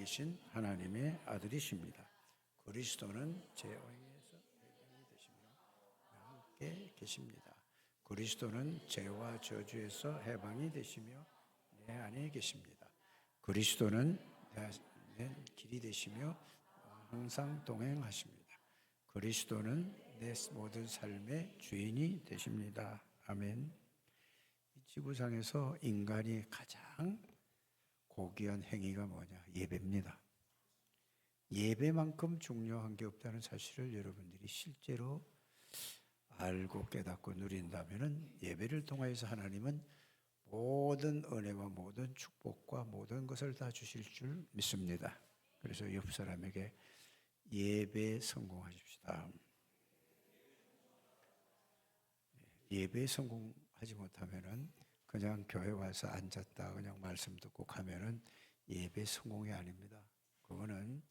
계신 하나님의 아들이십니다. 그리스도는 죄에서 해방이 되시며 함께 계십니다. 그리스도는 죄와 저주에서 해방이 되시며 내 안에 계십니다. 그리스도는 내 길이 되시며 항상 동행하십니다. 그리스도는 내 모든 삶의 주인이 되십니다. 아멘. 이 지구상에서 인간이 가장 고귀한 행위가 뭐냐? 예배입니다. 예배만큼 중요한 게 없다는 사실을 여러분들이 실제로 알고 깨닫고 누린다면 예배를 통해서 하나님은 모든 은혜와 모든 축복과 모든 것을 다 주실 줄 믿습니다. 그래서 옆 사람에게 예배에 성공하십시다. 예배에 성공하지 못하면은 그냥 교회 와서 앉았다 그냥 말씀 듣고 가면은 예배 성공이 아닙니다. 그거는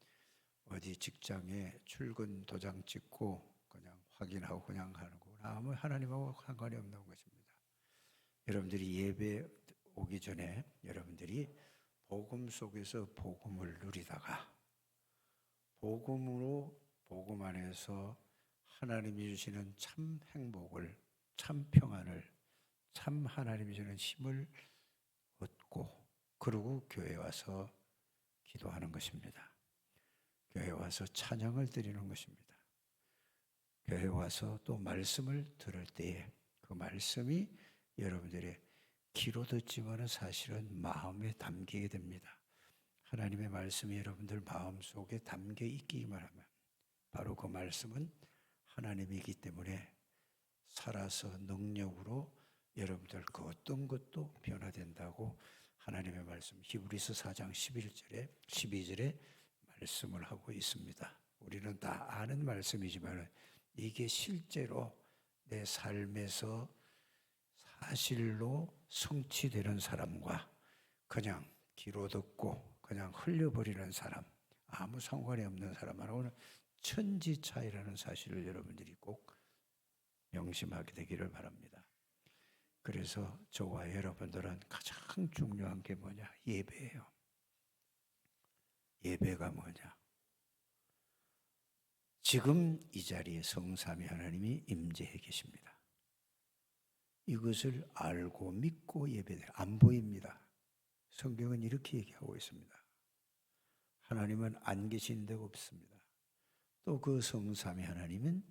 어디 직장에 출근 도장 찍고 그냥 확인하고 그냥 가는 거고 아무 하나님하고 상관이 없는 것입니다. 여러분들이 예배 오기 전에 여러분들이 복음 속에서 복음을 누리다가 복음 안에서 하나님이 주시는 참 행복을, 참 평안을, 참 하나님이 주는 힘을 얻고 그러고 교회에 와서 기도하는 것입니다. 교회에 와서 찬양을 드리는 것입니다. 교회에 와서 또 말씀을 들을 때에 그 말씀이 여러분들의 귀로 듣지만은 사실은 마음에 담기게 됩니다. 하나님의 말씀이 여러분들 마음속에 담겨 있기만 하면 바로 그 말씀은 하나님이기 때문에 살아서 능력으로 여러분들 그 어떤 것도 변화된다고 하나님의 말씀 히브리서 4장 11절에 12절에 말씀을 하고 있습니다. 우리는 다 아는 말씀이지만 이게 실제로 내 삶에서 사실로 성취되는 사람과 그냥 귀로 듣고 그냥 흘려버리는 사람, 아무 상관이 없는 사람하고는 천지 차이라는 사실을 여러분들이 꼭 명심하게 되기를 바랍니다. 그래서 저와 여러분들은 가장 중요한 게 뭐냐? 예배예요. 예배가 뭐냐? 지금 이 자리에 성삼위 하나님이 임재해 계십니다. 이것을 알고 믿고 예배해야 안 보입니다. 성경은 이렇게 얘기하고 있습니다. 하나님은 안 계신 데가 없습니다. 또 그 성삼위 하나님은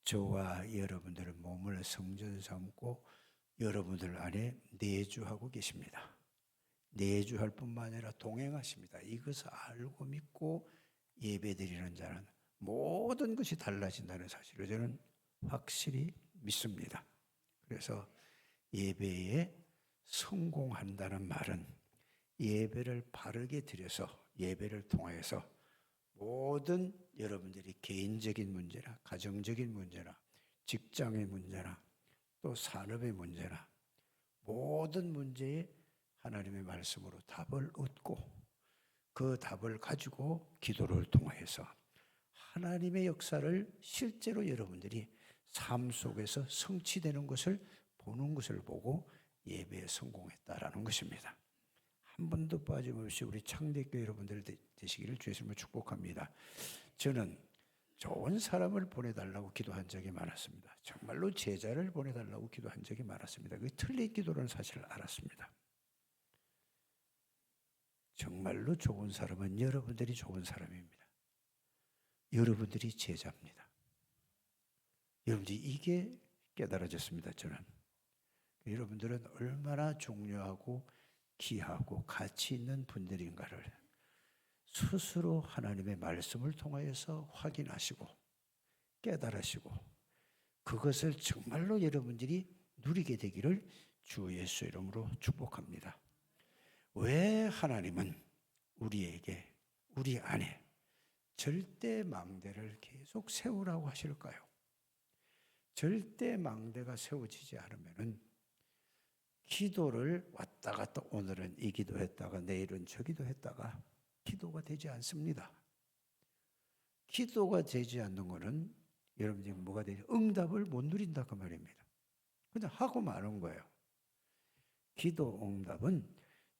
저와 여러분들의 몸을 성전 삼고 여러분들 안에 내주하고 계십니다. 내주할 뿐만 아니라 동행하십니다. 이것을 알고 믿고 예배드리는 자는 모든 것이 달라진다는 사실을 저는 확실히 믿습니다. 그래서 예배에 성공한다는 말은 예배를 바르게 드려서 예배를 통해서 모든 여러분들이 개인적인 문제나 가정적인 문제나 직장의 문제나 또 산업의 문제나 모든 문제에 하나님의 말씀으로 답을 얻고 그 답을 가지고 기도를 통해서 하나님의 역사를 실제로 여러분들이 삶 속에서 성취되는 것을 보는 것을 보고 예배에 성공했다라는 것입니다. 한 번도 빠짐없이 우리 창대교회 여러분들 되시기를 주님으로 축복합니다. 저는 좋은 사람을 보내달라고 기도한 적이 많았습니다. 정말로 제자를 보내달라고 기도한 적이 많았습니다. 그게 틀린 기도라는 사실을 알았습니다. 정말로 좋은 사람은 여러분들이 좋은 사람입니다. 여러분들이 제자입니다. 여러분들이 이게 깨달아졌습니다. 저는. 여러분들은 얼마나 중요하고 귀하고 가치 있는 분들인가를 스스로 하나님의 말씀을 통하여서 확인하시고 깨달으시고 그것을 정말로 여러분들이 누리게 되기를 주 예수 이름으로 축복합니다. 왜 하나님은 우리에게 우리 안에 절대 망대를 계속 세우라고 하실까요? 절대 망대가 세워지지 않으면은 기도를 왔다 갔다 오늘은 이 기도했다가 내일은 저 기도했다가 기도가 되지 않습니다. 기도가 되지 않는 것은 여러분들이 뭐가 되죠? 응답을 못 누린다 그 말입니다. 그냥 하고 마는 거예요. 기도 응답은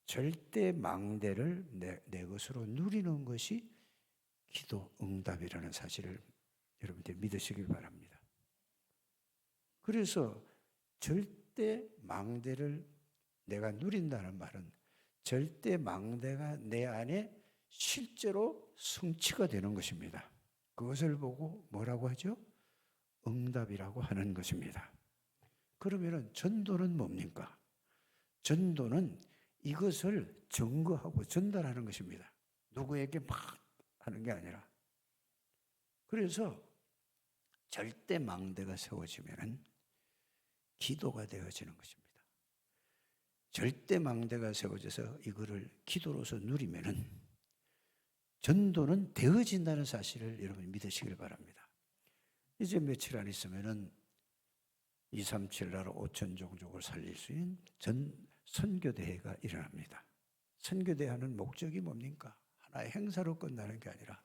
절대 망대를 내 것으로 누리는 것이 기도 응답이라는 사실을 여러분들 믿으시길 바랍니다. 그래서 절대 망대를 내가 누린다는 말은 절대 망대가 내 안에 실제로 성취가 되는 것입니다. 그것을 보고 뭐라고 하죠? 응답이라고 하는 것입니다. 그러면 전도는 뭡니까? 전도는 이것을 증거하고 전달하는 것입니다. 누구에게 막 하는 게 아니라. 그래서 절대 망대가 세워지면 기도가 되어지는 것입니다. 절대 망대가 세워져서 이거를 기도로서 누리면은 전도는 되어진다는 사실을 여러분 믿으시길 바랍니다. 이제 며칠 안 있으면은 237 나라 5천 종족을 살릴 수 있는 선교대회가 일어납니다. 선교대회 하는 목적이 뭡니까? 하나의 행사로 끝나는 게 아니라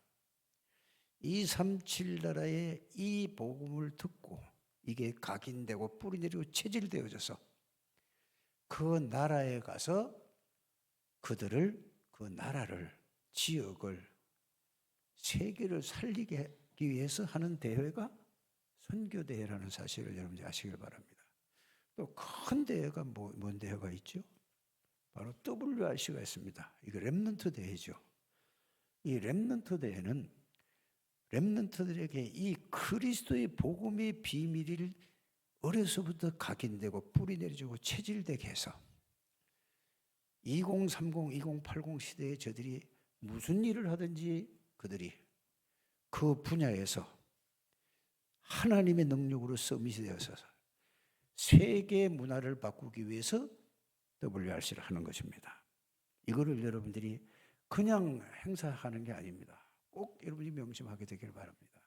237 나라의 이 복음을 듣고 이게 각인되고 뿌리내리고 체질되어져서 그 나라에 가서 그들을, 그 나라를, 지역을, 세계를 살리게 하기 위해서 하는 대회가 선교대회라는 사실을 여러분들이 아시길 바랍니다. 또 큰 대회가 뭔 대회가 있죠? 바로 WRC가 있습니다. 이거 렘넌트 대회죠. 이 렘넌트 대회는 렘넌트들에게 이 그리스도의 복음의 비밀을 어려서부터 각인되고 뿌리내리고 체질되게 해서 2030, 2080 시대에 저들이 무슨 일을 하든지 그들이 그 분야에서 하나님의 능력으로 서밋이 되어서 세계 문화를 바꾸기 위해서 WRC를 하는 것입니다. 이거를 여러분들이 그냥 행사하는 게 아닙니다. 꼭 여러분이 명심하게 되길 바랍니다.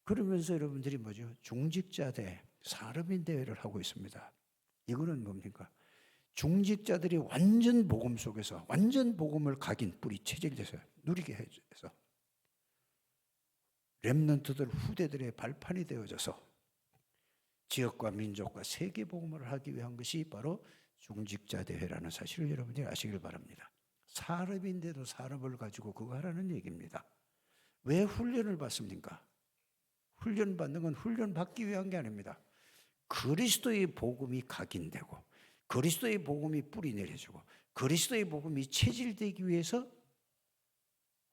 그러면서 여러분들이 뭐죠? 중직자 대회, 사람인 대회를 하고 있습니다. 이거는 뭡니까? 중직자들이 완전 복음 속에서 완전 복음을 각인 뿌리 체질돼서 누리게 해서 렘넌트들 후대들의 발판이 되어져서 지역과 민족과 세계 복음을 하기 위한 것이 바로 중직자 대회라는 사실을 여러분들이 아시길 바랍니다. 사람인데도 사람을 가지고 그거 하라는 얘기입니다. 왜 훈련을 받습니까? 훈련 받는 건 훈련 받기 위한 게 아닙니다. 그리스도의 복음이 각인되고 그리스도의 복음이 뿌리내려지고 그리스도의 복음이 체질되기 위해서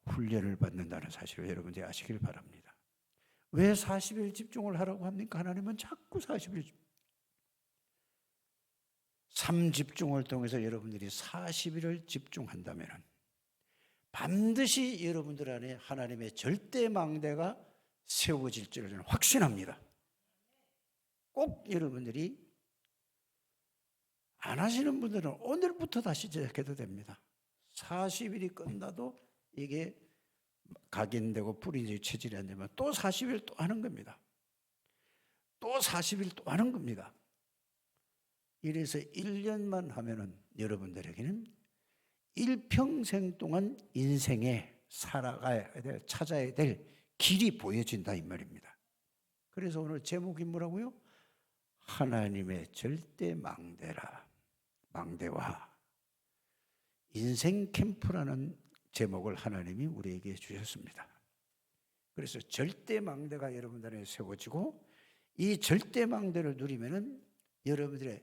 훈련을 받는다는 사실을 여러분들이 아시길 바랍니다. 왜 40일 집중을 하라고 합니까? 하나님은 자꾸 40일 3집중을 통해서 여러분들이 40일을 집중한다면 반드시 여러분들 안에 하나님의 절대 망대가 세워질 줄을 저는 확신합니다. 꼭 여러분들이 안 하시는 분들은 오늘부터 다시 시작해도 됩니다. 40일이 끝나도 이게 각인되고 뿌리 체질이 안 되면 또 40일 또 하는 겁니다. 또 40일 또 하는 겁니다. 이래서 1년만 하면은 여러분들에게는 일평생 동안 인생에 살아가야 될, 찾아야 될 길이 보여진다 이 말입니다. 그래서 오늘 제목이 뭐라고요? 하나님의 절대 망대라. 망대와 인생 캠프라는 제목을 하나님이 우리에게 주셨습니다. 그래서 절대 망대가 여러분들에 세워지고 이 절대 망대를 누리면은 여러분들의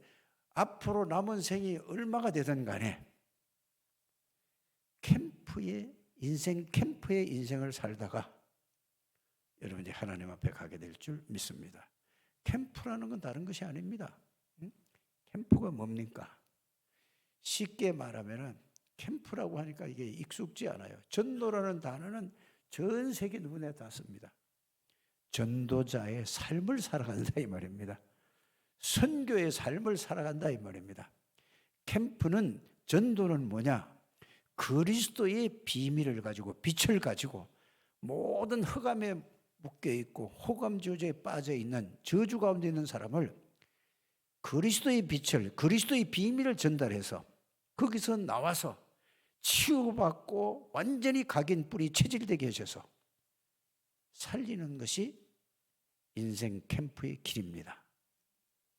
앞으로 남은 생이 얼마가 되든 간에 인생 캠프의 인생을 살다가 여러분들이 하나님 앞에 가게 될 줄 믿습니다. 캠프라는 건 다른 것이 아닙니다. 캠프가 뭡니까? 쉽게 말하면은 캠프라고 하니까 이게 익숙지 않아요. 전도라는 단어는 전 세계 누구나 다 씁니다. 전도자의 삶을 살아간다 이 말입니다. 선교의 삶을 살아간다 이 말입니다. 캠프는 전도는 뭐냐? 그리스도의 비밀을 가지고 빛을 가지고 모든 흑암에 묶여 있고 호감 저주에 빠져 있는 저주 가운데 있는 사람을 그리스도의 빛을 그리스도의 비밀을 전달해서 거기서 나와서 치유받고 완전히 각인 뿌리 체질되게 하셔서 살리는 것이 인생 캠프의 길입니다.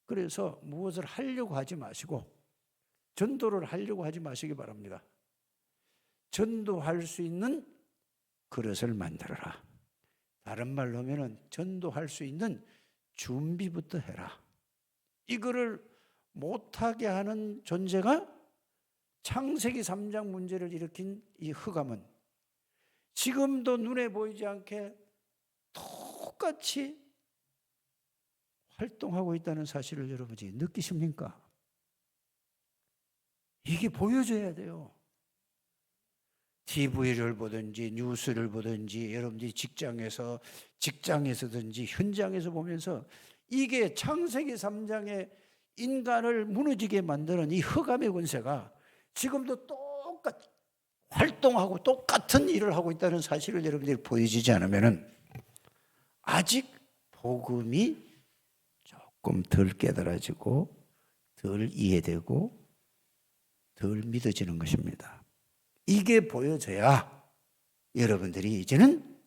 그래서 무엇을 하려고 하지 마시고 전도를 하려고 하지 마시기 바랍니다. 전도할 수 있는 그릇을 만들어라. 다른 말로 하면 전도할 수 있는 준비부터 해라. 이거를 못하게 하는 존재가 창세기 3장 문제를 일으킨 이 흑암은 지금도 눈에 보이지 않게 똑같이 활동하고 있다는 사실을 여러분이 느끼십니까? 이게 보여줘야 돼요. TV를 보든지 뉴스를 보든지 여러분들이 직장에서든지 현장에서 보면서 이게 창세기 3장의 인간을 무너지게 만드는 이 흑암의 권세가 지금도 똑같이 활동하고 똑같은 일을 하고 있다는 사실을 여러분들이 보여지지 않으면 아직 복음이 조금 덜 깨달아지고 덜 이해되고 덜 믿어지는 것입니다. 이게 보여져야 여러분들이 이제는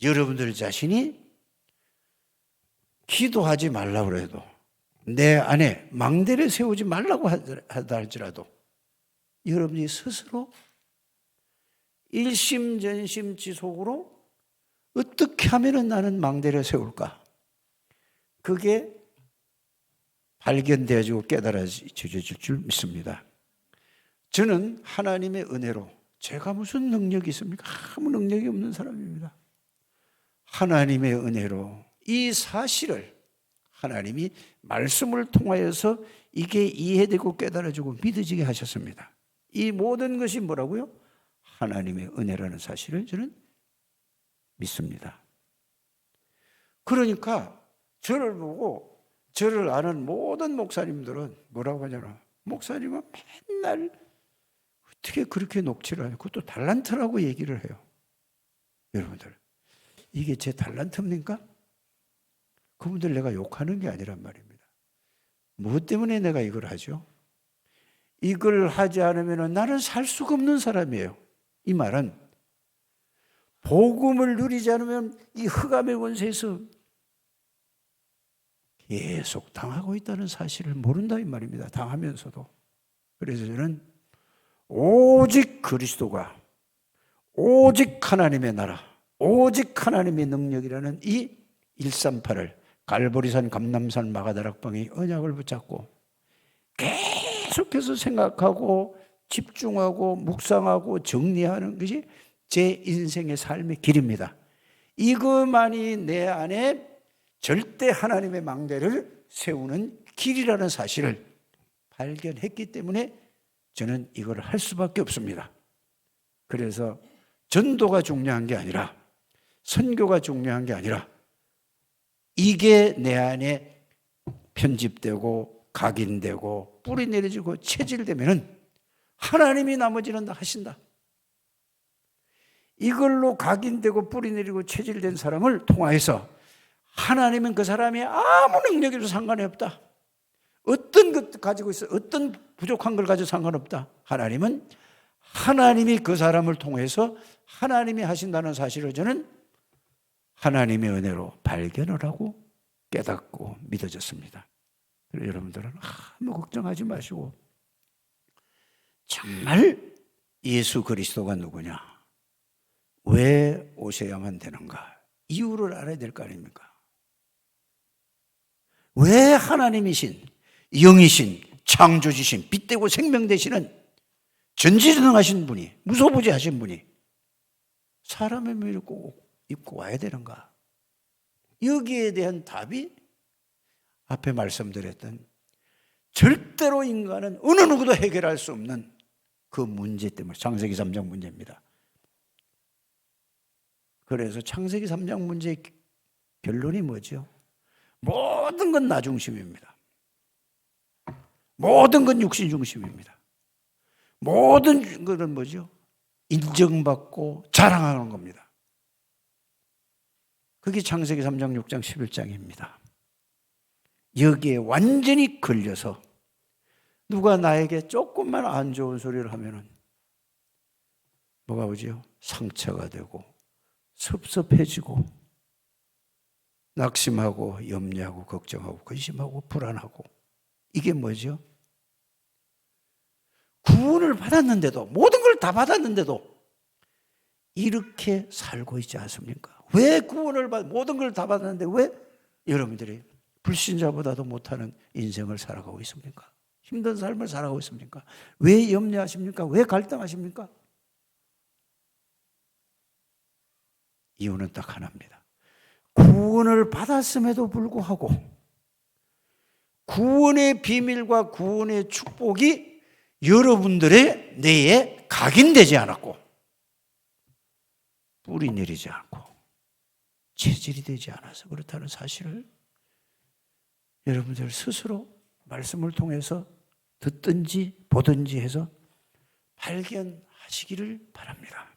여러분들 자신이 기도하지 말라고 해도 내 안에 망대를 세우지 말라고 하다 할지라도 여러분이 스스로 일심전심지속으로 어떻게 하면 나는 망대를 세울까? 그게 발견되어지고 깨달아질 줄 믿습니다. 저는 하나님의 은혜로 제가 무슨 능력이 있습니까? 아무 능력이 없는 사람입니다. 하나님의 은혜로 이 사실을 하나님이 말씀을 통하여서 이게 이해되고 깨달아지고 믿어지게 하셨습니다. 이 모든 것이 뭐라고요? 하나님의 은혜라는 사실을 저는 믿습니다. 그러니까 저를 보고 저를 아는 모든 목사님들은 뭐라고 하냐면 목사님은 맨날 어떻게 그렇게 녹취를 하냐. 그것도 달란트라고 얘기를 해요. 여러분들 이게 제 달란트입니까? 그분들 내가 욕하는 게 아니란 말입니다. 무엇 때문에 내가 이걸 하죠? 이걸 하지 않으면 나는 살 수가 없는 사람이에요. 이 말은 복음을 누리지 않으면 이 흑암의 권세에서 계속 당하고 있다는 사실을 모른다 이 말입니다. 당하면서도. 그래서 저는 오직 그리스도가 오직 하나님의 나라 오직 하나님의 능력이라는 이 138을 갈보리산 감람산 마가다락방의 언약을 붙잡고 계속해서 생각하고 집중하고 묵상하고 정리하는 것이 제 인생의 삶의 길입니다. 이것만이 내 안에 절대 하나님의 망대를 세우는 길이라는 사실을 발견했기 때문에 저는 이걸 할 수밖에 없습니다. 그래서 전도가 중요한 게 아니라 선교가 중요한 게 아니라 이게 내 안에 편집되고 각인되고 뿌리 내려지고 체질되면은 하나님이 나머지는 다 하신다. 이걸로 각인되고 뿌리 내리고 체질된 사람을 통하여서 하나님은 그 사람이 아무 능력에도 상관이 없다. 어떤 것 가지고 있어 어떤 부족한 걸 가지고 상관없다. 하나님은 하나님이 그 사람을 통해서 하나님이 하신다는 사실을 저는 하나님의 은혜로 발견을 하고 깨닫고 믿어졌습니다. 그래서 여러분들은 아무 걱정하지 마시고 정말 예수 그리스도가 누구냐? 왜 오셔야만 되는가? 이유를 알아야 될 거 아닙니까? 왜 하나님이신 영이신 창조주신 빛되고 생명 되시는 전지전능하신 분이 무소부지하신 분이 사람의 몸을 꼭 입고 와야 되는가? 여기에 대한 답이 앞에 말씀드렸던 절대로 인간은 어느 누구도 해결할 수 없는 그 문제 때문에 창세기 3장 문제입니다. 그래서 창세기 3장 문제의 결론이 뭐죠? 모든 건 나 중심입니다. 모든 건 육신 중심입니다. 모든 것은 뭐죠? 인정받고 자랑하는 겁니다. 그게 창세기 3장, 6장, 11장입니다. 여기에 완전히 걸려서 누가 나에게 조금만 안 좋은 소리를 하면은 뭐가 오죠? 상처가 되고 섭섭해지고 낙심하고 염려하고 걱정하고 근심하고 불안하고 이게 뭐죠? 구원을 받았는데도, 모든 걸 다 받았는데도 이렇게 살고 있지 않습니까? 왜 구원을 모든 걸 다 받았는데 왜 여러분들이 불신자보다도 못하는 인생을 살아가고 있습니까? 힘든 삶을 살아가고 있습니까? 왜 염려하십니까? 왜 갈등하십니까? 이유는 딱 하나입니다. 구원을 받았음에도 불구하고 구원의 비밀과 구원의 축복이 여러분들의 뇌에 각인되지 않았고 뿌리 내리지 않고 체질이 되지 않아서 그렇다는 사실을 여러분들 스스로 말씀을 통해서 듣든지 보든지 해서 발견하시기를 바랍니다.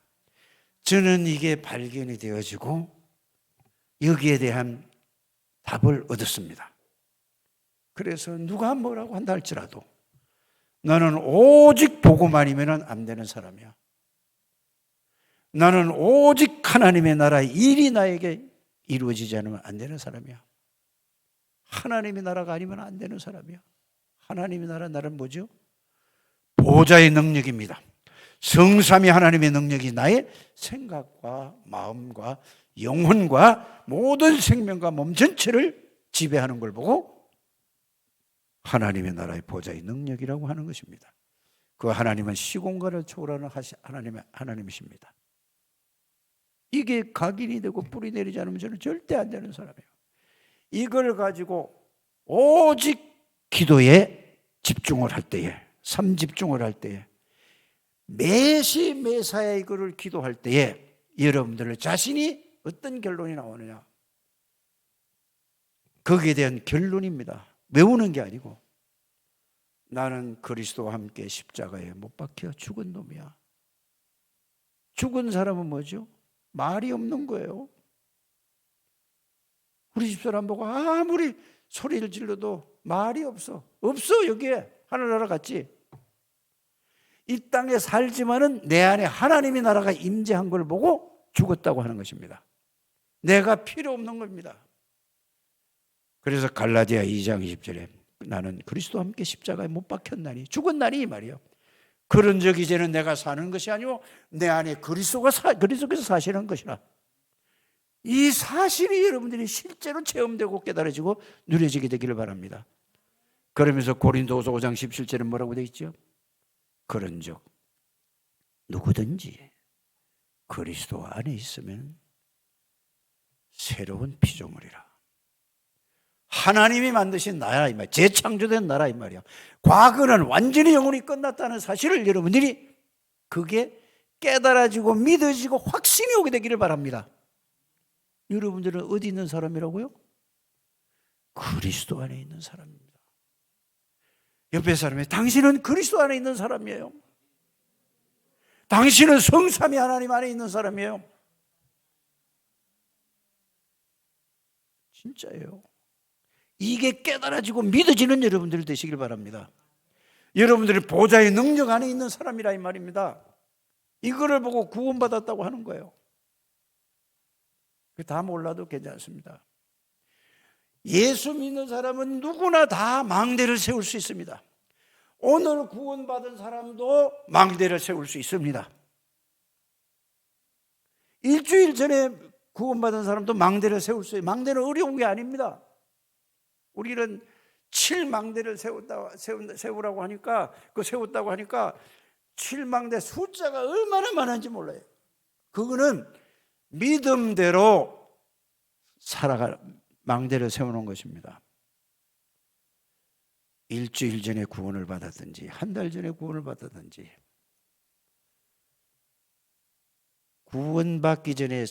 저는 이게 발견이 되어지고 여기에 대한 답을 얻었습니다. 그래서 누가 뭐라고 한다 할지라도 나는 오직 보고만이면 안 되는 사람이야. 나는 오직 하나님의 나라의 일이 나에게 이루어지지 않으면 안 되는 사람이야. 하나님의 나라가 아니면 안 되는 사람이야. 하나님의 나라는 뭐죠? 보좌의 능력입니다. 성삼위 하나님의 능력이 나의 생각과 마음과 영혼과 모든 생명과 몸 전체를 지배하는 걸 보고 하나님의 나라의 보좌의 능력이라고 하는 것입니다. 그 하나님은 시공간을 초월하는 하나님이십니다. 이게 각인이 되고 뿌리 내리지 않으면 저는 절대 안 되는 사람이에요. 이걸 가지고 오직 기도에 집중을 할 때에, 삼집중을 할 때에, 매시 매사에 이거를 기도할 때에 여러분들 자신이 어떤 결론이 나오느냐, 거기에 대한 결론입니다. 외우는 게 아니고 나는 그리스도와 함께 십자가에 못 박혀 죽은 놈이야. 죽은 사람은 뭐죠? 말이 없는 거예요. 우리 집사람 보고 아무리 소리를 질러도 말이 없어. 여기에 하늘나라 갔지. 이 땅에 살지만은 내 안에 하나님의 나라가 임재한 걸 보고 죽었다고 하는 것입니다. 내가 필요 없는 겁니다. 그래서 갈라디아 2장 20절에 나는 그리스도와 함께 십자가에 못 박혔나니 죽었나니 이 말이에요. 그런 적 이제는 내가 사는 것이 아니고 내 안에 그리스도께서 사시는 것이라. 이 사실이 여러분들이 실제로 체험되고 깨달아지고 누려지게 되기를 바랍니다. 그러면서 고린도후서 5장 17절에 뭐라고 되어 있죠? 그런즉 누구든지 그리스도 안에 있으면 새로운 피조물이라. 하나님이 만드신 나라 이 말이야. 재창조된 나라 이 말이야. 과거는 완전히 영원히 끝났다는 사실을 여러분들이 그게 깨달아지고 믿어지고 확신이 오게 되기를 바랍니다. 여러분들은 어디 있는 사람이라고요? 그리스도 안에 있는 사람입니다. 옆에 사람이 당신은 그리스도 안에 있는 사람이에요. 당신은 성삼위 하나님 안에 있는 사람이에요. 진짜예요. 이게 깨달아지고 믿어지는 여러분들이 되시길 바랍니다. 여러분들이 보좌의 능력 안에 있는 사람이라 이 말입니다. 이거를 보고 구원받았다고 하는 거예요. 다 몰라도 괜찮습니다. 예수 믿는 사람은 누구나 다 망대를 세울 수 있습니다. 오늘 구원받은 사람도 망대를 세울 수 있습니다. 일주일 전에 구원받은 사람도 망대를 세울 수 있어요. 망대는 어려운 게 아닙니다. 우리는 7망대를 세우라고 하니까, 세웠다고 하니까 7망대 숫자가 얼마나 많은지 몰라요. 그거는 믿음대로 망대를 세우는 것입니다. 일주일 전에 구원을 받았든지 한 달 전에 구원을 받았든지 구원받기 전에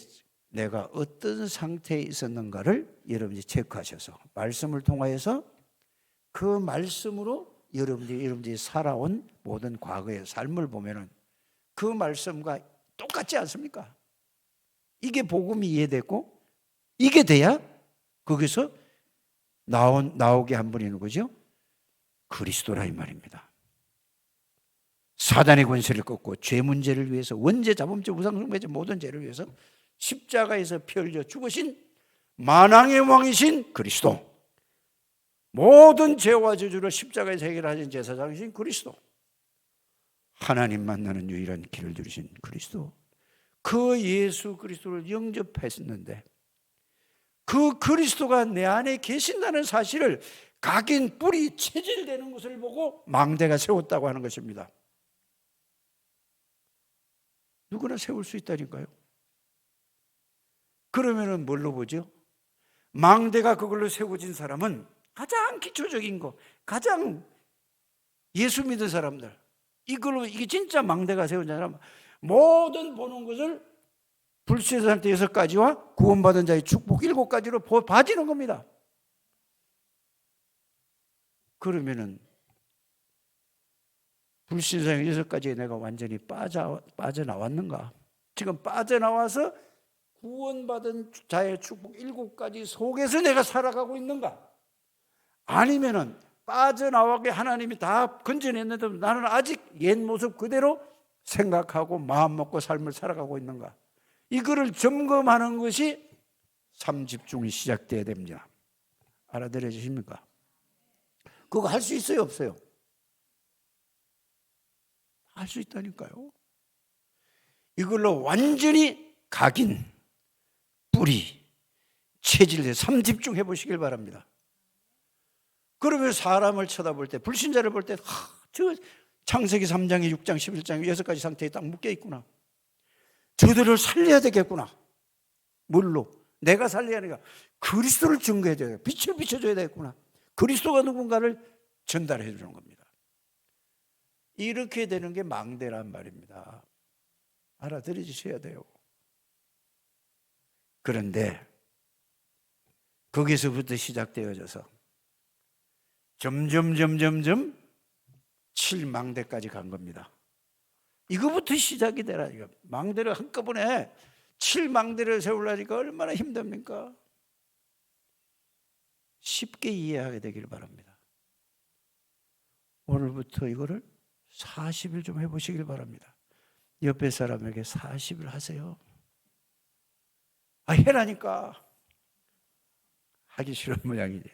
내가 어떤 상태에 있었는가를 여러분이 체크하셔서 말씀을 통하여서 그 말씀으로 여러분들이 살아온 모든 과거의 삶을 보면은 그 말씀과 똑같지 않습니까? 이게 복음이 이해되고 이게 돼야 거기서 나오게 한 분이 누구죠? 그리스도라 이 말입니다. 사단의 권세를 꺾고 죄 문제를 위해서 원죄, 자범죄, 우상숭배죄 모든 죄를 위해서 십자가에서 피 흘려 죽으신 만왕의 왕이신 그리스도, 모든 죄와 저주를 십자가에서 해결하신 제사장이신 그리스도, 하나님 만나는 유일한 길을 들으신 그리스도, 그 예수 그리스도를 영접했었는데 그 그리스도가 내 안에 계신다는 사실을 각인 뿌리 체질되는 것을 보고 망대가 세웠다고 하는 것입니다. 누구나 세울 수 있다니까요. 그러면은 뭘로 보죠? 망대가 그걸로 세워진 사람은 가장 기초적인 거, 가장 예수 믿은 사람들, 이게 진짜 망대가 세운 사람, 모든 보는 것을 불신의 상태 6가지와 구원받은 자의 축복 7가지로 봐지는 겁니다. 그러면은 불신의 6가지에 내가 완전히 빠져나왔는가? 지금 빠져나와서 구원받은 자의 축복 7가지 속에서 내가 살아가고 있는가? 아니면은 빠져나와게 하나님이 다 건져냈는데 나는 아직 옛 모습 그대로 생각하고 마음 먹고 삶을 살아가고 있는가? 이거를 점검하는 것이 삶집중이 시작돼야 됩니다. 알아들으십니까? 그거 할 수 있어요, 없어요? 할 수 있다니까요. 이걸로 완전히 각인, 뿌리, 체질에 삶집중해 보시길 바랍니다. 그러면 사람을 쳐다볼 때, 불신자를 볼 때, 저 창세기 3장에 6장, 11장 6가지 상태에 딱 묶여 있구나. 저들을 살려야 되겠구나. 뭘로? 내가 살려야 하니까 그리스도를 증거해야 돼요. 빛을 비춰줘야 되겠구나. 그리스도가 누군가를 전달해 주는 겁니다. 이렇게 되는 게 망대란 말입니다. 알아들으셔야 돼요. 그런데 거기서부터 시작되어져서 점점 7망대까지 간 겁니다. 이거부터 시작이 되라니까. 망대를 한꺼번에 7망대를 세우려니까 얼마나 힘듭니까? 쉽게 이해하게 되길 바랍니다. 오늘부터 이거를 40일 좀 해보시길 바랍니다. 옆에 사람에게 40일 하세요. 해라니까. 하기 싫은 모양이지.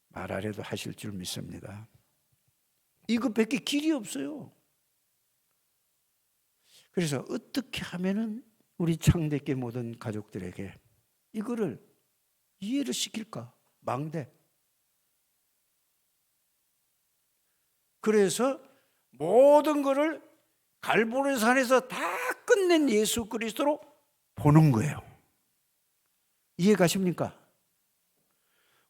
말 안 해도 하실 줄 믿습니다. 이것밖에 길이 없어요. 그래서 어떻게 하면은 우리 창대계 모든 가족들에게 이거를 이해를 시킬까? 망대. 그래서 모든 것을 갈보리 산에서 다 끝낸 예수 그리스도로 보는 거예요. 이해 가십니까?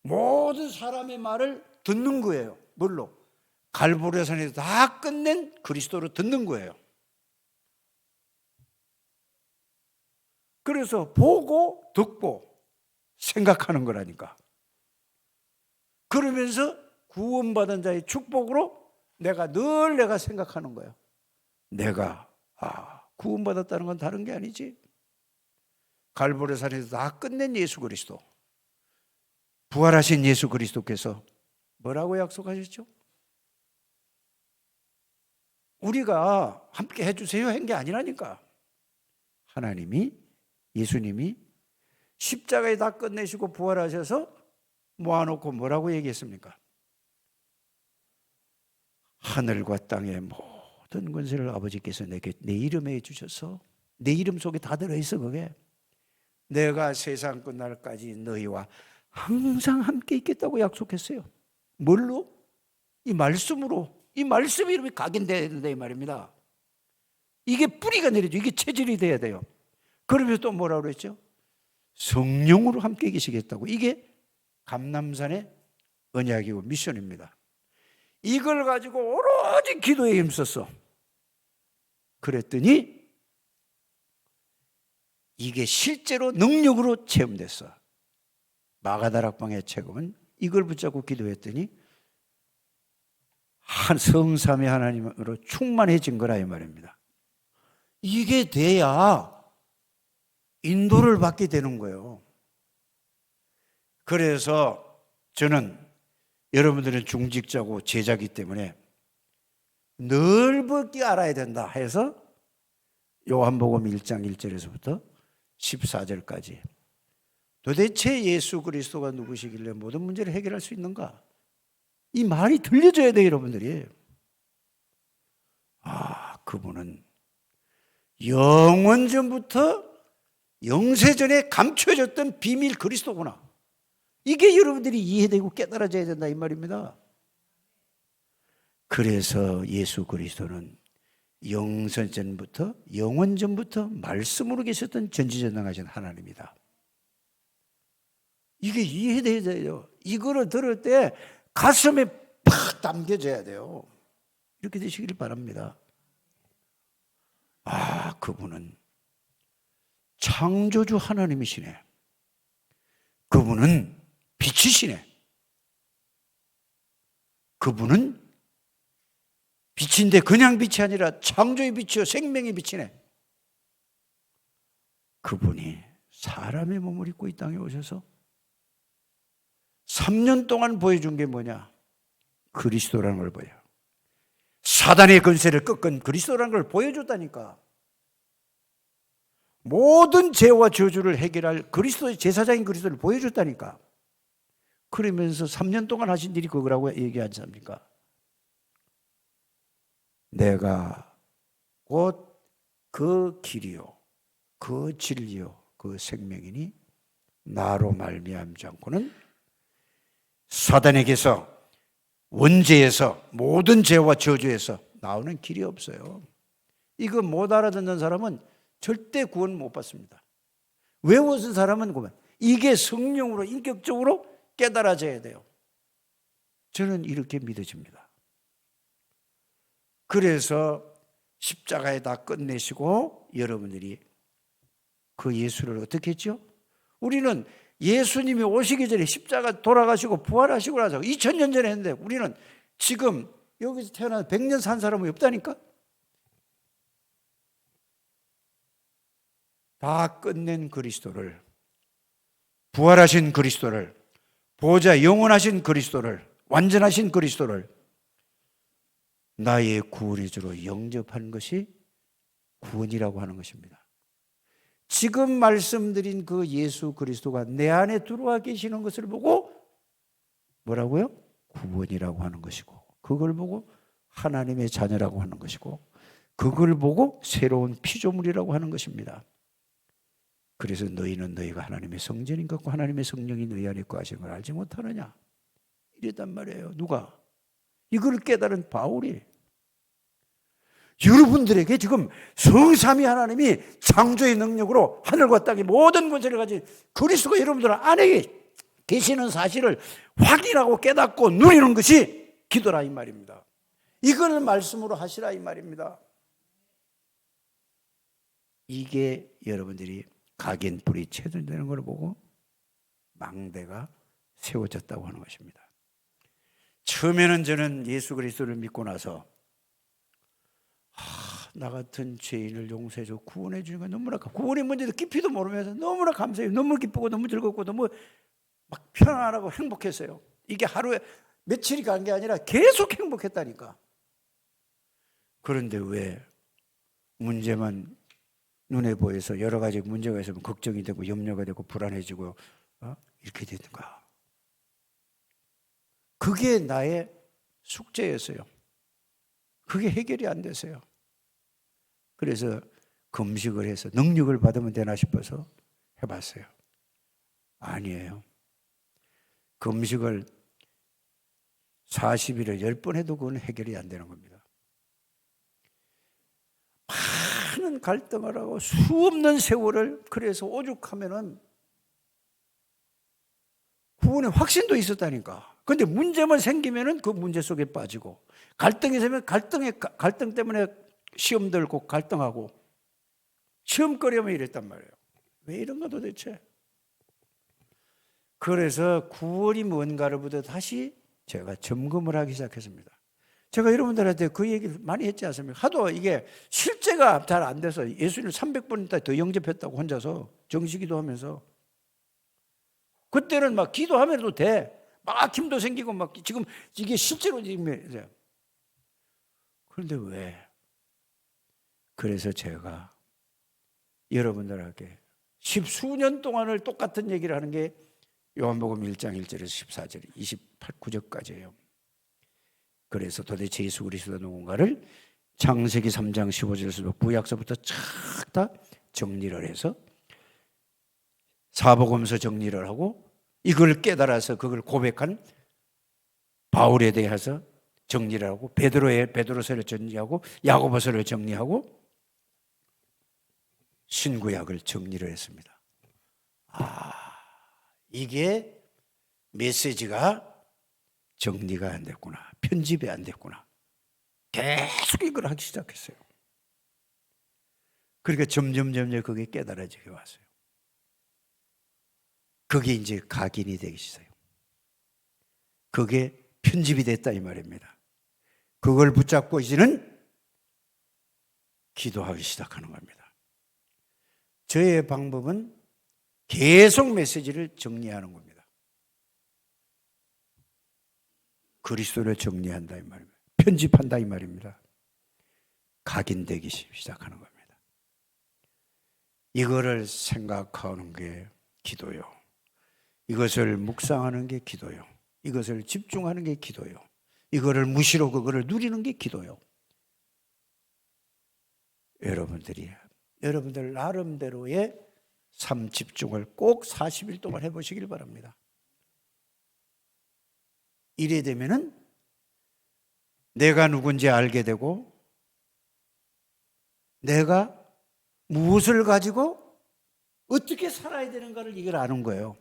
모든 사람의 말을 듣는 거예요. 뭘로? 갈보리 산에서 다 끝낸 그리스도로 듣는 거예요. 그래서 보고 듣고 생각하는 거라니까. 그러면서 구원받은 자의 축복으로 내가 생각하는 거예요. 내가 구원받았다는 건 다른 게 아니지. 갈보리 산에서 다 끝낸 예수 그리스도, 부활하신 예수 그리스도께서 뭐라고 약속하셨죠? 우리가 함께 해주세요 한 게 아니라니까. 하나님이, 예수님이 십자가에 다 끝내시고 부활하셔서 모아놓고 뭐라고 얘기했습니까? 하늘과 땅의 모든 권세를 아버지께서 내게 내 이름에 주셔서, 내 이름 속에 다 들어있어. 그게 내가 세상 끝날까지 너희와 항상 함께 있겠다고 약속했어요. 뭘로? 이 말씀으로. 이 말씀이 이름이 각인돼야 된다 이 말입니다. 이게 뿌리가 내려져. 이게 체질이 돼야 돼요. 그러면서 또 뭐라고 그랬죠? 성령으로 함께 계시겠다고. 이게 감람산의 언약이고 미션입니다. 이걸 가지고 오로지 기도에 힘썼어. 그랬더니 이게 실제로 능력으로 체험됐어. 마가다락방의 체험은 이걸 붙잡고 기도했더니 한 성삼위 하나님으로 충만해진 거라 이 말입니다. 이게 돼야 인도를 받게 되는 거예요. 그래서 저는 여러분들은 중직자고 제자기 때문에 넓게 알아야 된다 해서 요한복음 1장 1절에서부터 14절까지 도대체 예수 그리스도가 누구시길래 모든 문제를 해결할 수 있는가? 이 말이 들려줘야 돼요, 여러분들이. 그분은 영원전부터 영세전에 감춰졌던 비밀 그리스도구나. 이게 여러분들이 이해되고 깨달아져야 된다 이 말입니다. 그래서 예수 그리스도는 영선전부터 영원전부터 말씀으로 계셨던 전지전능하신 하나님이다. 이게 이해돼야 돼요. 이거를 들을 때 가슴에 팍 담겨져야 돼요. 이렇게 되시길 바랍니다. 그분은 창조주 하나님이시네. 그분은 빛이시네. 그분은 빛인데 그냥 빛이 아니라 창조의 빛이요 생명의 빛이네. 그분이 사람의 몸을 입고 이 땅에 오셔서 3년 동안 보여준 게 뭐냐? 그리스도라는 걸 보여. 사단의 권세를 꺾은 그리스도라는 걸 보여줬다니까. 모든 죄와 저주를 해결할 그리스도의 제사장인 그리스도를 보여줬다니까. 그러면서 3년 동안 하신 일이 그거라고 얘기하지 않습니까? 내가 곧 그 길이요, 그 진리요, 그 생명이니 나로 말미암지 않고는 사단에게서 원죄에서 모든 죄와 저주에서 나오는 길이 없어요. 이거 못 알아듣는 사람은 절대 구원 못 받습니다. 외워진 사람은 그만 이게 성령으로 인격적으로 깨달아져야 돼요. 저는 이렇게 믿어집니다. 그래서 십자가에 다 끝내시고 여러분들이 그 예수를 어떻게 했죠? 우리는 예수님이 오시기 전에 십자가 돌아가시고 부활하시고 나서 2000년 전에 했는데 우리는 지금 여기서 태어나서 100년 산 사람이 없다니까? 다 끝낸 그리스도를, 부활하신 그리스도를, 보좌 영원하신 그리스도를, 완전하신 그리스도를 나의 구원의 주로 영접하는 것이 구원이라고 하는 것입니다. 지금 말씀드린 그 예수 그리스도가 내 안에 들어와 계시는 것을 보고 뭐라고요? 구원이라고 하는 것이고, 그걸 보고 하나님의 자녀라고 하는 것이고, 그걸 보고 새로운 피조물이라고 하는 것입니다. 그래서 너희는 너희가 하나님의 성전인 것 같고 하나님의 성령이 너희 안에 거하시는 걸 알지 못하느냐? 이랬단 말이에요. 누가? 이걸 깨달은 바울이. 여러분들에게 지금 성삼위 하나님이 창조의 능력으로 하늘과 땅의 모든 권세를 가진 그리스도가 여러분들 안에 계시는 사실을 확인하고 깨닫고 누리는 것이 기도라 이 말입니다. 이걸 말씀으로 하시라 이 말입니다. 이게 여러분들이 각인불이 체전되는 걸 보고 망대가 세워졌다고 하는 것입니다. 처음에는 저는 예수 그리스도를 믿고 나서 나 같은 죄인을 용서해줘 구원해 주는 건 너무나 구원의 문제도 깊이도 모르면서 너무나 감사해요. 너무 기쁘고 너무 즐겁고 너무 막 편안하고 행복했어요. 이게 하루에 며칠이 간 게 아니라 계속 행복했다니까. 그런데 왜 문제만 눈에 보여서 여러 가지 문제가 있으면 걱정이 되고 염려가 되고 불안해지고 이렇게 되는가? 그게 나의 숙제였어요. 그게 해결이 안 됐어요. 그래서 금식을 해서 능력을 받으면 되나 싶어서 해봤어요. 아니에요. 금식을 40일을 10번 해도 그건 해결이 안 되는 겁니다. 많은 갈등을 하고 수없는 세월을 그래서 오죽하면은 구원의 확신도 있었다니까. 그런데 문제만 생기면은 그 문제 속에 빠지고 갈등이 생기면 갈등 때문에 시험 들고 갈등하고 시험거리하면 이랬단 말이에요. 왜 이런가 도대체? 그래서 구원이 뭔가를 보다 다시 제가 점검을 하기 시작했습니다. 제가 여러분들한테 그 얘기를 많이 했지 않습니까? 하도 이게 실제가 잘 안 돼서 예수님을 300번 더 영접했다고 혼자서 정시기도 하면서 그때는 막 기도하면서도 돼. 막 힘도 생기고 막 지금 이게 실제로 지금 그런데 왜? 그래서 제가 여러분들에게 십수년 동안을 똑같은 얘기를 하는 게 요한복음 1장 1절에서 14절 29절까지예요. 그래서 도대체 예수 그리스도 누군가를 창세기 3장 15절에서 구약서부터 쫙 다 정리를 해서 사복음서 정리를 하고 이걸 깨달아서 그걸 고백한 바울에 대해서 정리를 하고 베드로서를 정리하고 야고보서를 정리하고 신구약을 정리를 했습니다. 이게 메시지가 정리가 안 됐구나. 편집이 안 됐구나. 계속 이걸 하기 시작했어요. 그러니까 점점 그게 깨달아지게 왔어요. 그게 이제 각인이 되기 시작해요. 그게 편집이 됐다 이 말입니다. 그걸 붙잡고 이제는 기도하기 시작하는 겁니다. 저의 방법은 계속 메시지를 정리하는 겁니다. 그리스도를 정리한다 이 말입니다. 편집한다 이 말입니다. 각인되기 시작하는 겁니다. 이거를 생각하는 게 기도요. 이것을 묵상하는 게 기도요. 이것을 집중하는 게 기도요. 이거를 무시로 그거를 누리는 게 기도요. 여러분들 나름대로의 삶 집중을 꼭 40일 동안 해보시길 바랍니다. 이래 되면은 내가 누군지 알게 되고 내가 무엇을 가지고 어떻게 살아야 되는가를 이걸 아는 거예요.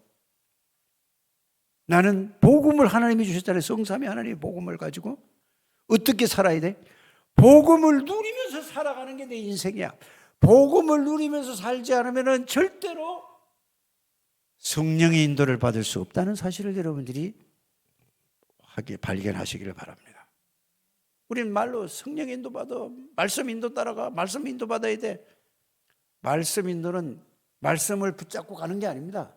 나는 복음을 하나님이 주셨잖아요. 성삼위 하나님의 복음을 가지고 어떻게 살아야 돼? 복음을 누리면서 살아가는 게 내 인생이야. 복음을 누리면서 살지 않으면 절대로 성령의 인도를 받을 수 없다는 사실을 여러분들이 발견하시기를 바랍니다. 우리는 말로 성령의 인도 받아, 말씀 인도 따라가, 말씀 인도 받아야 돼. 말씀 인도는 말씀을 붙잡고 가는 게 아닙니다.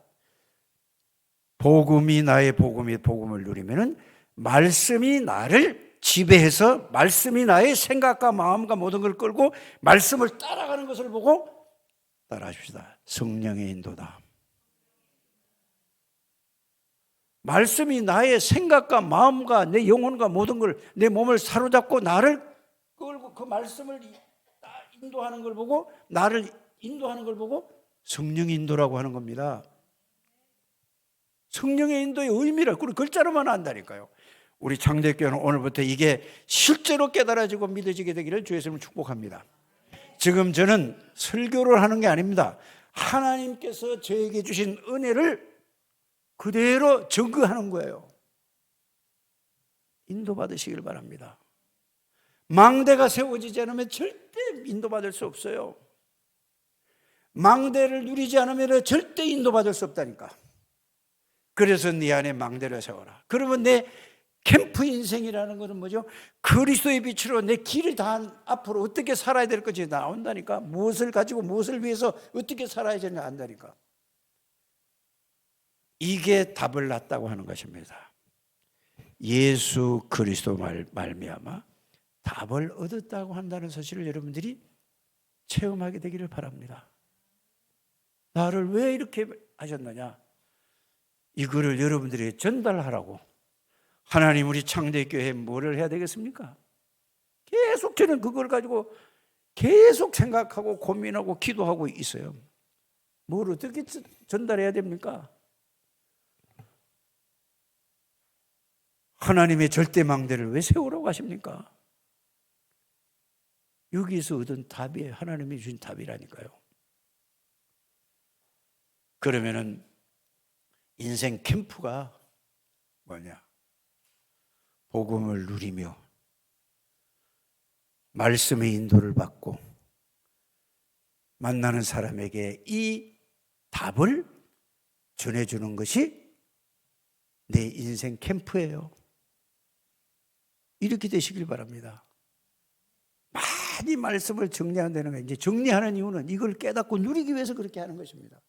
복음이 나의 복음을 누리면은 말씀이 나를 지배해서 말씀이 나의 생각과 마음과 모든 걸 끌고 말씀을 따라가는 것을 보고 따라하십시다. 성령의 인도다. 말씀이 나의 생각과 마음과 내 영혼과 모든 걸, 내 몸을 사로잡고 나를 끌고 그 말씀을 인도하는 걸 보고, 나를 인도하는 걸 보고 성령의 인도라고 하는 겁니다. 성령의 인도의 의미를 그리고 글자로만 안다니까요. 우리 창대교회는 오늘부터 이게 실제로 깨달아지고 믿어지게 되기를 주 예수님을 축복합니다. 지금 저는 설교를 하는 게 아닙니다. 하나님께서 저에게 주신 은혜를 그대로 증거하는 거예요. 인도받으시길 바랍니다. 망대가 세워지지 않으면 절대 인도받을 수 없어요. 망대를 누리지 않으면 절대 인도받을 수 없다니까. 그래서 네 안에 망대를 세워라. 그러면 내 캠프 인생이라는 것은 뭐죠? 그리스도의 빛으로 내 길을 다 앞으로 어떻게 살아야 될 것이 나온다니까. 무엇을 가지고 무엇을 위해서 어떻게 살아야 되는지 안다니까. 이게 답을 낳았다고 하는 것입니다. 예수 그리스도 말미암아 답을 얻었다고 한다는 사실을 여러분들이 체험하게 되기를 바랍니다. 나를 왜 이렇게 하셨느냐? 이거를 여러분들이 전달하라고. 하나님 우리 창대교회에 뭐를 해야 되겠습니까? 계속 저는 그걸 가지고 계속 생각하고 고민하고 기도하고 있어요. 뭘 어떻게 전달해야 됩니까? 하나님의 절대망대를 왜 세우라고 하십니까? 여기서 얻은 답이 하나님이 주신 답이라니까요. 그러면은 인생 캠프가 뭐냐? 복음을 누리며 말씀의 인도를 받고 만나는 사람에게 이 답을 전해주는 것이 내 인생 캠프예요. 이렇게 되시길 바랍니다. 많이 말씀을 정리한다는 거예요. 이제 정리하는 이유는 이걸 깨닫고 누리기 위해서 그렇게 하는 것입니다.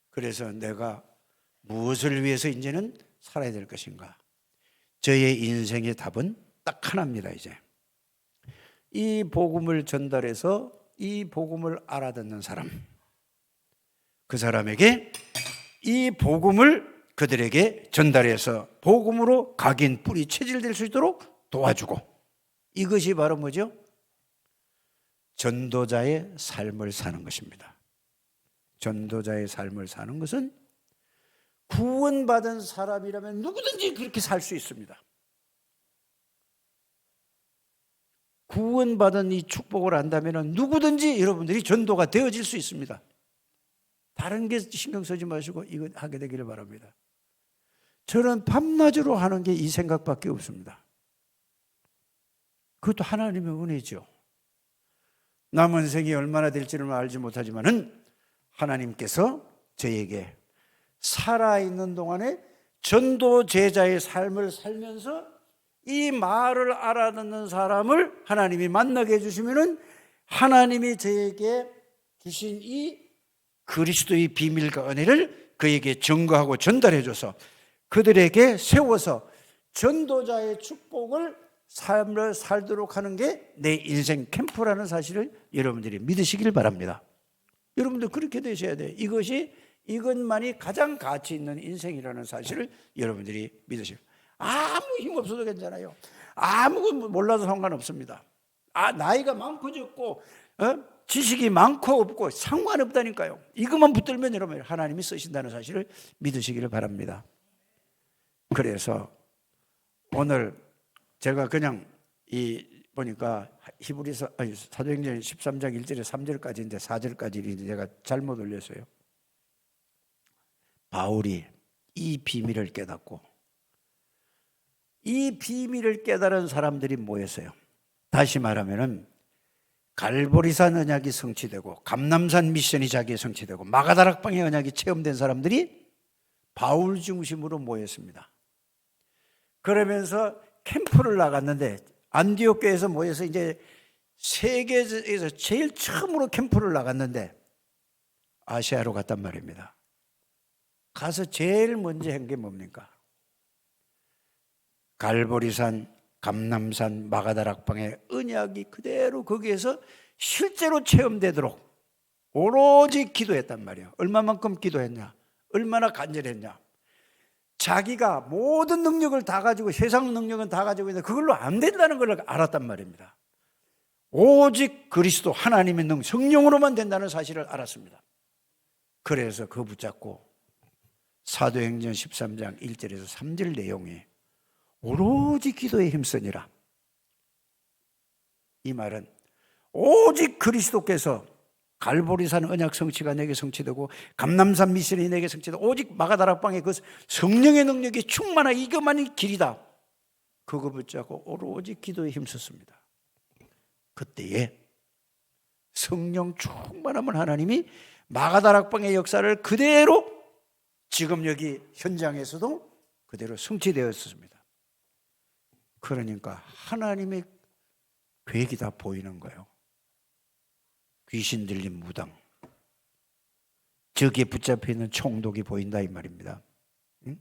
그래서 내가 무엇을 위해서 이제는 살아야 될 것인가? 저의 인생의 답은 딱 하나입니다. 이제 이 복음을 전달해서 이 복음을 알아듣는 사람, 그 사람에게 이 복음을 그들에게 전달해서 복음으로 각인 뿌리 체질될 수 있도록 도와주고, 이것이 바로 뭐죠? 전도자의 삶을 사는 것입니다. 전도자의 삶을 사는 것은 구원받은 사람이라면 누구든지 그렇게 살 수 있습니다. 구원받은 이 축복을 안다면 누구든지 여러분들이 전도가 되어질 수 있습니다. 다른 게 신경 쓰지 마시고 이거 하게 되기를 바랍니다. 저는 밤낮으로 하는 게 이 생각밖에 없습니다. 그것도 하나님의 은혜죠. 남은 생이 얼마나 될지는 알지 못하지만은 하나님께서 저에게 살아있는 동안에 전도 제자의 삶을 살면서 이 말을 알아듣는 사람을 하나님이 만나게 해주시면은 하나님이 저에게 주신 이 그리스도의 비밀과 은혜를 그에게 증거하고 전달해줘서 그들에게 세워서 전도자의 축복을 삶을 살도록 하는 게 내 인생 캠프라는 사실을 여러분들이 믿으시길 바랍니다. 여러분들 그렇게 되셔야 돼요. 이것만이 가장 가치 있는 인생이라는 사실을 여러분들이 믿으시고, 아무 힘 없어도 괜찮아요. 아무것도 몰라도 상관없습니다. 나이가 많고 적고 지식이 많고 없고 상관없다니까요. 이것만 붙들면 여러분 하나님이 쓰신다는 사실을 믿으시기를 바랍니다. 그래서 오늘 제가 그냥 보니까 히브리서 사도행전 13장 1절에 3절까지인데 4절까지 제가 잘못 올렸어요. 바울이 이 비밀을 깨닫고 이 비밀을 깨달은 사람들이 모였어요. 다시 말하면은 갈보리산 언약이 성취되고 감람산 미션이 자기의 성취되고 마가다락방의 언약이 체험된 사람들이 바울 중심으로 모였습니다. 그러면서 캠프를 나갔는데 안디옥 교회에서 모여서 이제 세계에서 제일 처음으로 캠프를 나갔는데 아시아로 갔단 말입니다. 가서 제일 먼저 한 게 뭡니까? 갈보리산, 감람산, 마가다락방의 언약이 그대로 거기에서 실제로 체험되도록 오로지 기도했단 말이에요. 얼마만큼 기도했냐? 얼마나 간절했냐? 자기가 모든 능력을 다 가지고 세상 능력은 다 가지고 있는데 그걸로 안 된다는 걸 알았단 말입니다. 오직 그리스도 하나님의 능력, 성령으로만 된다는 사실을 알았습니다. 그래서 그거 붙잡고 사도행전 13장 1절에서 3절 내용이 오로지 기도에 힘쓰니라. 이 말은 오직 그리스도께서 갈보리산 언약 성취가 내게 성취되고 감람산 미션이 내게 성취되고 오직 마가다락방의 그 성령의 능력이 충만한 이것만이 길이다. 그거 붙잡고 오로지 기도에 힘썼습니다. 그때에 성령 충만함을 하나님이 마가다락방의 역사를 그대로 지금 여기 현장에서도 그대로 성취되었습니다. 그러니까 하나님의 계획이 다 보이는 거예요. 귀신 들린 무당, 저기에 붙잡혀 있는 총독이 보인다 이 말입니다. 응?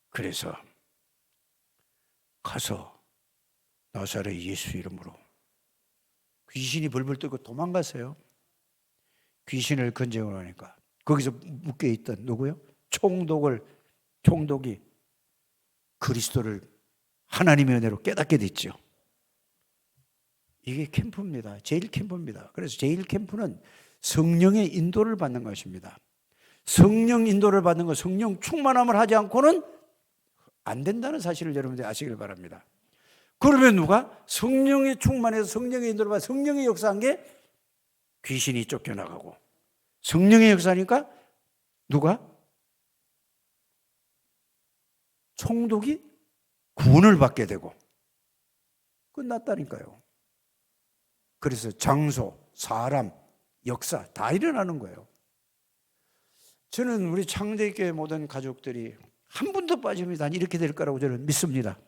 그래서 가서 나사렛 예수 이름으로 귀신이 벌벌 떨고 도망갔어요. 귀신을 건져오고 하니까 거기서 묶여있던 누구요? 총독이 그리스도를 하나님의 은혜로 깨닫게 됐죠. 이게 캠프입니다. 제일 캠프입니다. 그래서 제일 캠프는 성령의 인도를 받는 것입니다. 성령 인도를 받는 것, 성령 충만함을 하지 않고는 안 된다는 사실을 여러분들이 아시길 바랍니다. 그러면 누가? 성령의 충만해서 성령의 인도를 받아 성령의 역사한 게 귀신이 쫓겨나가고, 성령의 역사니까 누가? 총독이 구원을 받게 되고 끝났다니까요. 그래서 장소, 사람, 역사 다 일어나는 거예요. 저는 우리 창대교회 모든 가족들이 한 분도 빠짐이 난 이렇게 될 거라고 저는 믿습니다.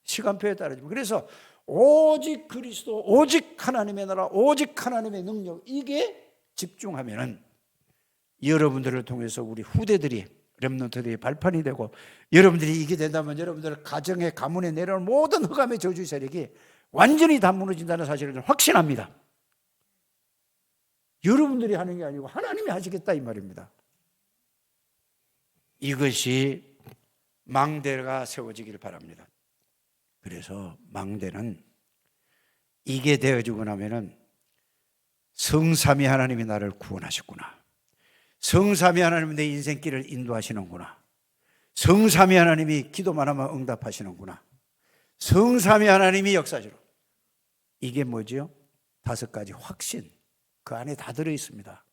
시간표에 따르지만. 그래서 오직 그리스도, 오직 하나님의 나라, 오직 하나님의 능력, 이게 집중하면은 여러분들을 통해서 우리 후대들이, 렘넌트들이 발판이 되고, 여러분들이 이게 된다면 여러분들 가정에, 가문에 내려오는 모든 흑암의 저주 세력이 완전히 다 무너진다는 사실을 확신합니다. 여러분들이 하는 게 아니고 하나님이 하시겠다 이 말입니다. 이것이 망대가 세워지기를 바랍니다. 그래서 망대는 이게 되어지고 나면은 성삼위 하나님이 나를 구원하셨구나. 성삼위 하나님이 내 인생길을 인도하시는구나. 성삼위 하나님이 기도만 하면 응답하시는구나. 성삼위 하나님이 역사하시는. 이게 뭐지요? 5가지 확신. 그 안에 다 들어있습니다.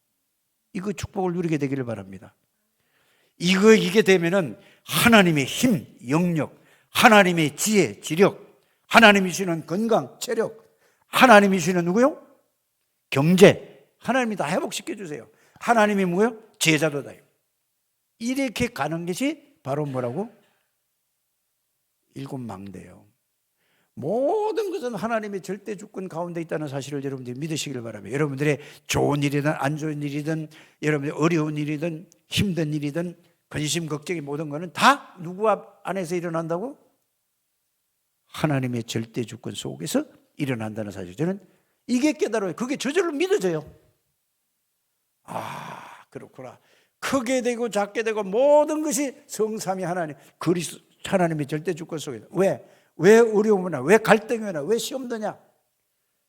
이거 축복을 누리게 되기를 바랍니다. 이게 되면은 하나님의 힘, 영력, 하나님의 지혜, 지력, 하나님이 주시는 건강, 체력, 하나님이 주시는 누구요? 경제, 하나님이 다 회복시켜 주세요. 하나님이 뭐요? 제자도 다요. 이렇게 가는 것이 바로 뭐라고? 7 망대요. 모든 것은 하나님의 절대 주권 가운데 있다는 사실을 여러분들이 믿으시길 바랍니다. 여러분들의 좋은 일이든 안 좋은 일이든 여러분들의 어려운 일이든 힘든 일이든 근심 걱정이 모든 것은 다 누구 안에서 일어난다고? 하나님의 절대 주권 속에서 일어난다는 사실. 저는 이게 깨달아요. 그게 저절로 믿어져요. 아, 그렇구나. 크게 되고 작게 되고 모든 것이 성삼위 하나님, 그리스도 하나님의 절대 주권 속에서. 왜 어려움이나 왜 갈등이나 왜 시험 드냐?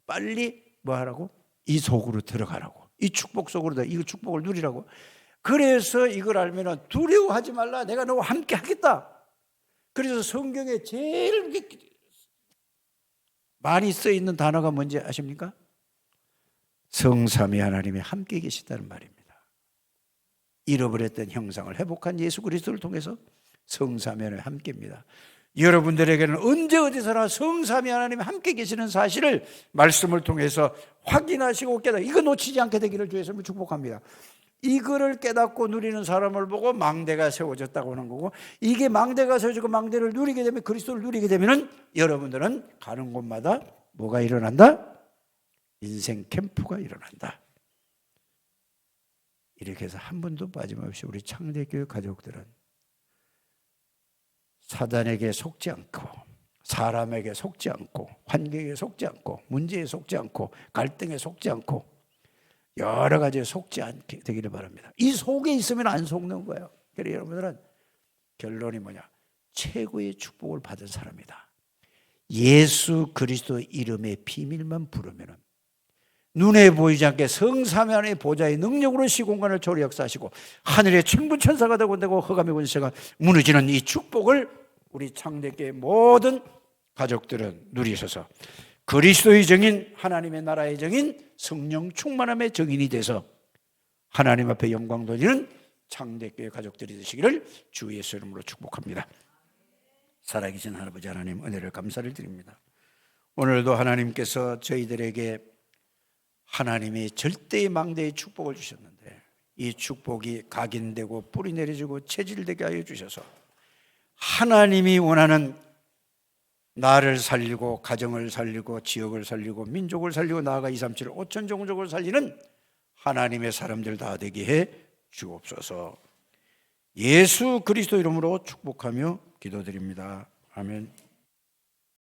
빨리 뭐 하라고? 이 속으로 들어가라고. 이 축복 속으로 이 축복을 누리라고. 그래서 이걸 알면은 두려워하지 말라. 내가 너와 함께 하겠다. 그래서 성경에 제일 많이 써 있는 단어가 뭔지 아십니까? 성삼위 하나님이 함께 계시다는 말입니다. 잃어버렸던 형상을 회복한 예수 그리스도를 통해서 성삼위 하나님이 함께입니다. 여러분들에게는 언제 어디서나 성삼위 하나님이 함께 계시는 사실을 말씀을 통해서 확인하시고 깨닫고 이거 놓치지 않게 되기를 주의 이름으로 축복합니다. 이거를 깨닫고 누리는 사람을 보고 망대가 세워졌다고 하는 거고, 이게 망대가 세워지고 망대를 누리게 되면, 그리스도를 누리게 되면은 여러분들은 가는 곳마다 뭐가 일어난다? 인생 캠프가 일어난다. 이렇게 해서 한 번도 빠짐없이 우리 창대교회 가족들은 사단에게 속지 않고, 사람에게 속지 않고, 환경에 속지 않고, 문제에 속지 않고, 갈등에 속지 않고, 여러 가지에 속지 않게 되기를 바랍니다. 이 속에 있으면 안 속는 거예요. 그래서 여러분들은 결론이 뭐냐? 최고의 축복을 받은 사람이다. 예수 그리스도 이름의 비밀만 부르면 눈에 보이지 않게 성삼위 하나님의 보좌의 능력으로 시공간을 초래 역사하시고 하늘의 천부천사가 되고 흑암의 권세가 무너지는 이 축복을 우리 창대교회 모든 가족들은 누리셔서 그리스도의 정인, 하나님의 나라의 정인, 성령 충만함의 정인이 돼서 하나님 앞에 영광 돌리는 창대교회 가족들이 되시기를 주 예수 이름으로 축복합니다. 살아계신 할아버지 하나님, 은혜를 감사를 드립니다. 오늘도 하나님께서 저희들에게 하나님의 절대의 망대의 축복을 주셨는데, 이 축복이 각인되고 뿌리 내려지고 체질되게 하여 주셔서 하나님이 원하는 나를 살리고 가정을 살리고 지역을 살리고 민족을 살리고 나아가 237 5천 종족을 살리는 하나님의 사람들 다 되게 해 주옵소서. 예수 그리스도 이름으로 축복하며 기도드립니다. 아멘.